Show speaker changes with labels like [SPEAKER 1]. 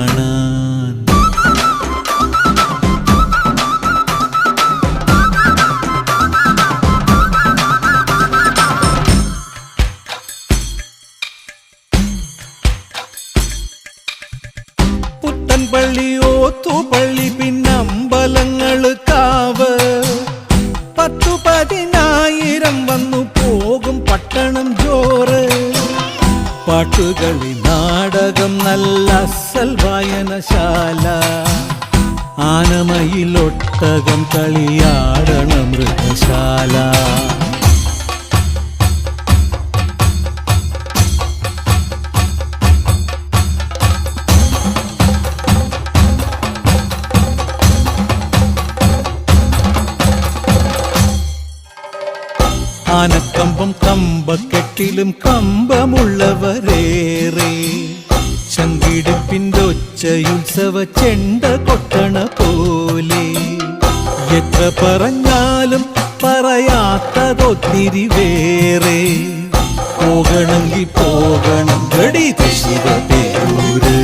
[SPEAKER 1] കാണാൻ. പുത്തൻപള്ളി ഓത്തുപള്ളി പിന്നമ്പലങ്ങള് കാവ് 10,000 വന്നു പോകും പട്ടണം ജോറ്. പാട്ടുകളി നാടകം നല്ല അസൽ വായനശാല. ആനമയിലൊട്ടകം കളിയാടണ മൃഗശാല. ആനക്കമ്പം കമ്പക്കെട്ടിലും കമ്പമുള്ളവരേറെ. ചങ്കിടിപ്പിൻ്റെ ഒച്ചയുത്സവ ചെണ്ട കൊട്ടണ പോലെ. എത്ര പറഞ്ഞാലും പറയാത്തതൊത്തിരി വേറെ. പോകണമെങ്കിൽ പോകണം ഗടി തൃശ്ശിവ പേരൂര്.